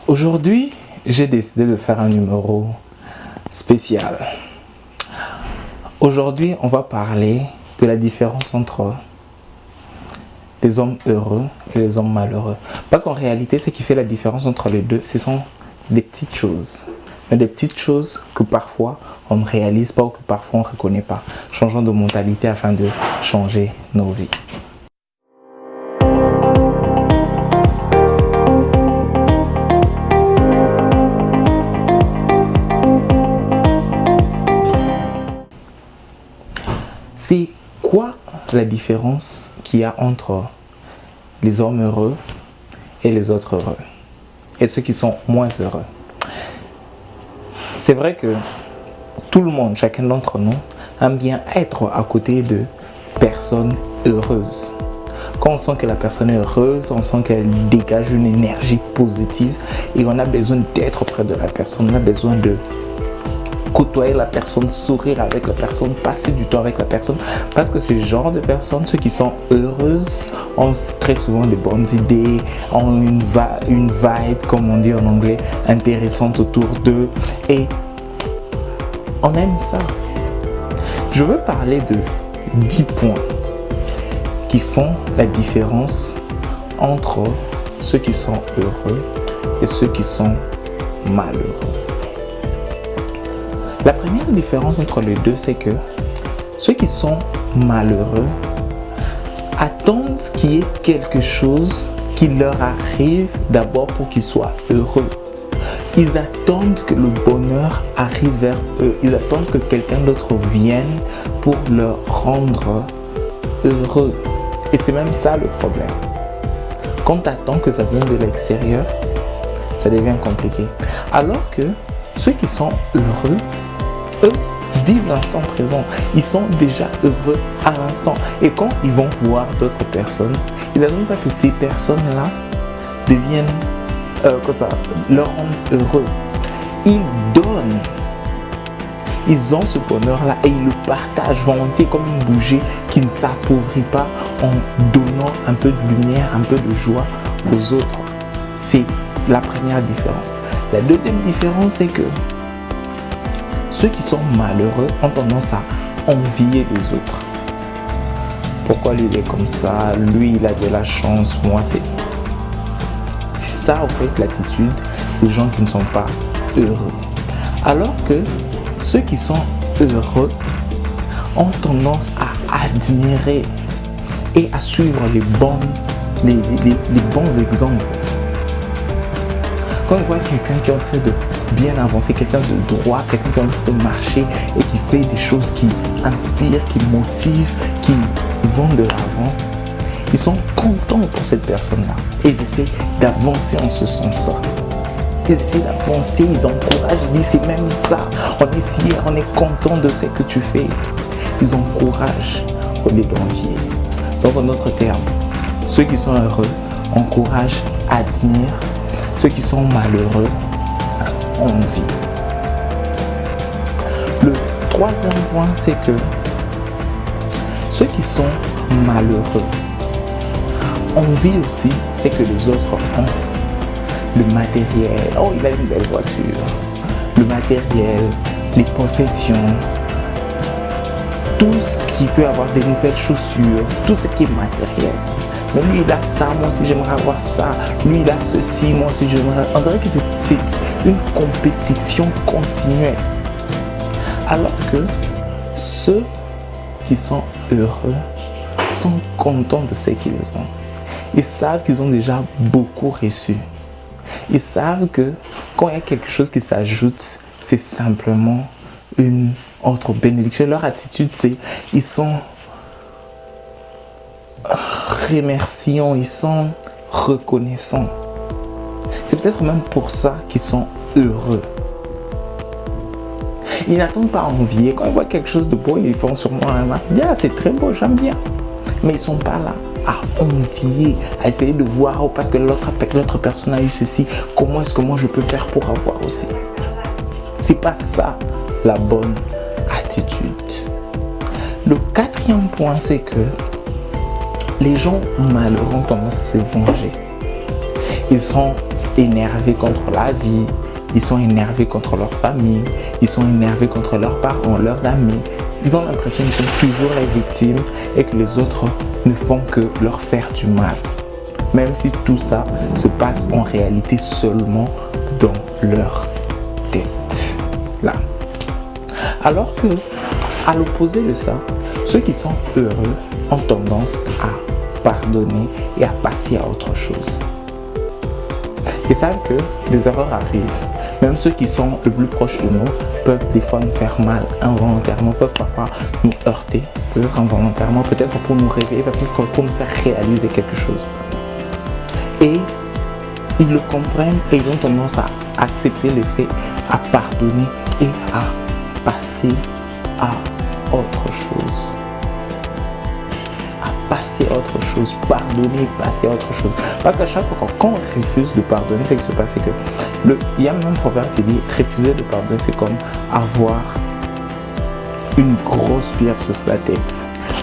Aujourd'hui, j'ai décidé de faire un numéro spécial. Aujourd'hui, on va parler de la différence entre les hommes heureux et les hommes malheureux. Parce qu'en réalité, ce qui fait la différence entre les deux, ce sont des petites choses. Mais des petites choses que parfois on ne réalise pas ou que parfois on ne reconnaît pas. Changeons de mentalité afin de changer nos vies. C'est quoi la différence qu'il y a entre les hommes heureux et les autres heureux et ceux qui sont moins heureux? C'est vrai que tout le monde, chacun d'entre nous, aime bien être à côté de personnes heureuses. Quand on sent que la personne est heureuse, on sent qu'elle dégage une énergie positive et on a besoin d'être près de la personne, on a besoin de côtoyer la personne, sourire avec la personne, passer du temps avec la personne, parce que ces genres de personnes, ceux qui sont heureuses, ont très souvent de bonnes idées, ont une vibe, comme on dit en anglais, intéressante autour d'eux, et on aime ça. Je veux parler de 10 points qui font la différence entre ceux qui sont heureux et ceux qui sont malheureux. La première différence entre les deux, c'est que ceux qui sont malheureux attendent qu'il y ait quelque chose qui leur arrive d'abord pour qu'ils soient heureux. Ils attendent que le bonheur arrive vers eux. Ils attendent que quelqu'un d'autre vienne pour leur rendre heureux. Et c'est même ça le problème. Quand tu attends que ça vienne de l'extérieur, ça devient compliqué. Alors que ceux qui sont heureux, eux, vivent l'instant présent. Ils sont déjà heureux à l'instant. Et quand ils vont voir d'autres personnes, ils n'attendent pas que ces personnes-là deviennent, leur rendent heureux. Ils donnent. Ils ont ce bonheur-là et ils le partagent volontiers comme une bougie qui ne s'appauvrit pas en donnant un peu de lumière, un peu de joie aux autres. C'est la première différence. La deuxième différence, c'est que ceux qui sont malheureux ont tendance à envier les autres. Pourquoi lui il est comme ça? Lui il a de la chance, moi c'est... C'est ça en fait l'attitude des gens qui ne sont pas heureux. Alors que ceux qui sont heureux ont tendance à admirer et à suivre les bons exemples. Quand on voit quelqu'un qui est en train de bien avancer, quelqu'un de droit, quelqu'un qui est en train de marcher et qui fait des choses qui inspirent, qui motivent, qui vont de l'avant, ils sont contents pour cette personne-là. Et ils essaient d'avancer en ce sens-là. Ils essaient d'avancer, ils encouragent, ils disent c'est même ça. On est fiers, on est content de ce que tu fais. Ils encouragent au lieu d'envier. Donc en d'autres termes, ceux qui sont heureux encouragent, admirent. Ceux qui sont malheureux envient. Le troisième point, c'est que ceux qui sont malheureux envient aussi ce que les autres ont. Le matériel, oh il a une belle voiture, le matériel, les possessions, tout ce qui peut avoir des nouvelles chaussures, tout ce qui est matériel. Mais lui il a ça, moi aussi j'aimerais avoir ça. Lui il a ceci, moi aussi j'aimerais. On dirait que c'est une compétition continuelle. Alors que ceux qui sont heureux sont contents de ce qu'ils ont. Ils savent qu'ils ont déjà beaucoup reçu. Ils savent que quand il y a quelque chose qui s'ajoute, c'est simplement une autre bénédiction. Leur attitude, c'est ils sont remerciants, ils sont reconnaissants. C'est peut-être même pour ça qu'ils sont heureux. Ils n'attendent pas à envier. Quand ils voient quelque chose de beau, ils font sûrement un marque. Yeah, c'est très beau, j'aime bien. Mais ils ne sont pas là à envier, à essayer de voir oh, parce que l'autre personne a eu ceci, comment est-ce que moi je peux faire pour avoir aussi. C'est pas ça la bonne attitude. Le quatrième point, c'est que les gens malheureux ont tendance à se venger. Ils sont énervés contre la vie, ils sont énervés contre leur famille, ils sont énervés contre leurs parents, leurs amis. Ils ont l'impression qu'ils sont toujours les victimes et que les autres ne font que leur faire du mal. Même si tout ça se passe en réalité seulement dans leur tête. Là. Alors que, à l'opposé de ça, ceux qui sont heureux ont tendance à pardonner et à passer à autre chose. Ils savent que des erreurs arrivent. Même ceux qui sont le plus proches de nous peuvent des fois nous faire mal involontairement, peuvent parfois nous heurter, peut-être involontairement, peut-être pour nous réveiller, peut-être pour nous faire réaliser quelque chose. Et ils le comprennent et ils ont tendance à accepter le fait, à pardonner et à passer à autre chose. Passer à autre chose, pardonner, passer à autre chose. Parce qu'à chaque fois, quand on refuse de pardonner, c'est que se passe que il y a même un proverbe qui dit refuser de pardonner, c'est comme avoir une grosse pierre sur sa tête,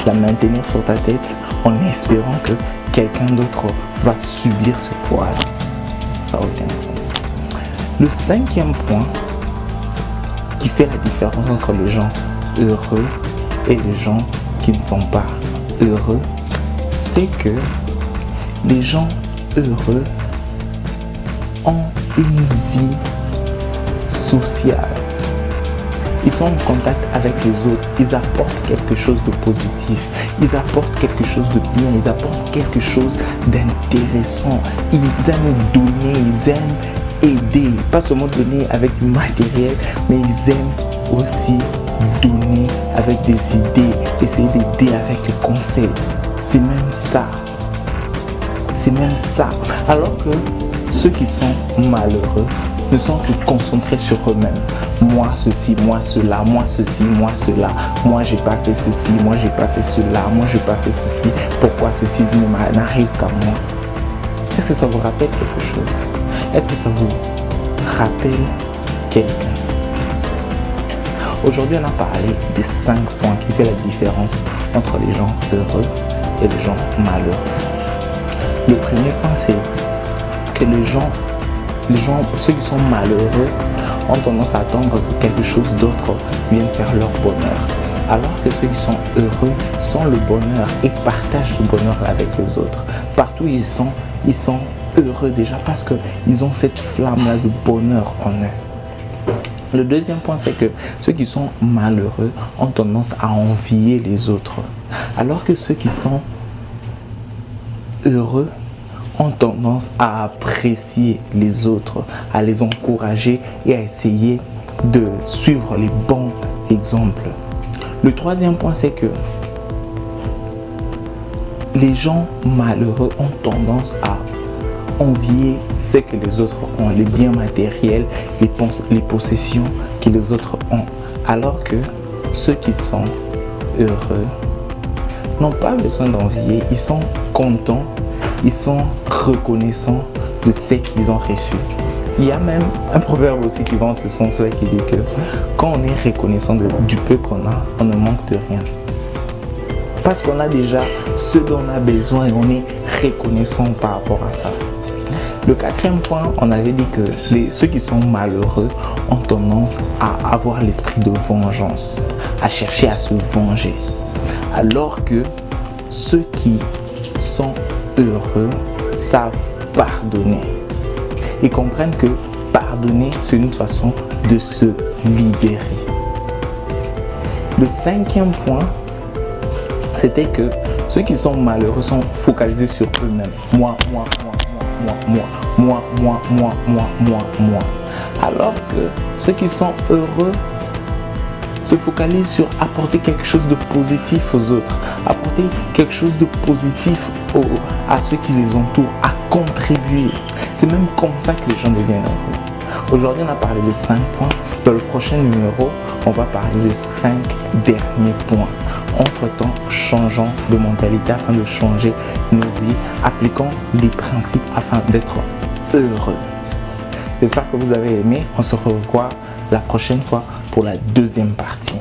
la maintenir sur ta tête en espérant que quelqu'un d'autre va subir ce poids. Ça n'a aucun sens. Le cinquième point qui fait la différence entre les gens heureux et les gens qui ne sont pas heureux, c'est que les gens heureux ont une vie sociale. Ils sont en contact avec les autres, ils apportent quelque chose de positif, ils apportent quelque chose de bien, ils apportent quelque chose d'intéressant. Ils aiment donner, ils aiment aider, pas seulement donner avec du matériel, mais ils aiment aussi donner avec des idées, essayer d'aider avec les conseils. C'est même ça. C'est même ça. Alors que ceux qui sont malheureux ne sont que concentrés sur eux-mêmes. Moi ceci, moi cela, moi ceci, moi cela. Moi j'ai pas fait ceci, moi j'ai pas fait cela, moi j'ai pas fait ceci. Pourquoi ceci n'arrive qu'à moi? Est-ce que ça vous rappelle quelque chose? Est-ce que ça vous rappelle quelqu'un? Aujourd'hui, on a parlé des 5 points qui font la différence entre les gens heureux et les gens malheureux. Le premier point, c'est que ceux qui sont malheureux ont tendance à attendre que quelque chose d'autre vienne faire leur bonheur. Alors que ceux qui sont heureux sont le bonheur et partagent ce bonheur avec les autres. Partout où ils sont heureux déjà parce qu'ils ont cette flamme-là de bonheur en eux. Le deuxième point, c'est que ceux qui sont malheureux ont tendance à envier les autres. Alors que ceux qui sont heureux ont tendance à apprécier les autres, à les encourager et à essayer de suivre les bons exemples. Le troisième point, c'est que les gens malheureux ont tendance à envier ce que les autres ont, les biens matériels, les possessions que les autres ont. Alors que ceux qui sont heureux n'ont pas besoin d'envier, ils sont contents, ils sont reconnaissants de ce qu'ils ont reçu. Il y a même un proverbe aussi qui va en ce sens-là qui dit que quand on est reconnaissant du peu qu'on a, on ne manque de rien. Parce qu'on a déjà ce dont on a besoin et on est reconnaissant par rapport à ça. Le quatrième point, on avait dit que ceux qui sont malheureux ont tendance à avoir l'esprit de vengeance, à chercher à se venger. Alors que ceux qui sont heureux savent pardonner. Ils comprennent que pardonner, c'est une façon de se libérer. Le cinquième point, c'était que ceux qui sont malheureux sont focalisés sur eux-mêmes. Moi. Alors que ceux qui sont heureux se focalisent sur apporter quelque chose de positif aux autres, apporter quelque chose de positif à ceux qui les entourent, à contribuer. C'est même comme ça que les gens deviennent heureux. Aujourd'hui, on a parlé de 5 points. Dans le prochain numéro, on va parler de 5 derniers points. Entre-temps, changeons de mentalité afin de changer nos vies, appliquons les principes afin d'être heureux. J'espère que vous avez aimé. On se revoit la prochaine fois pour la deuxième partie.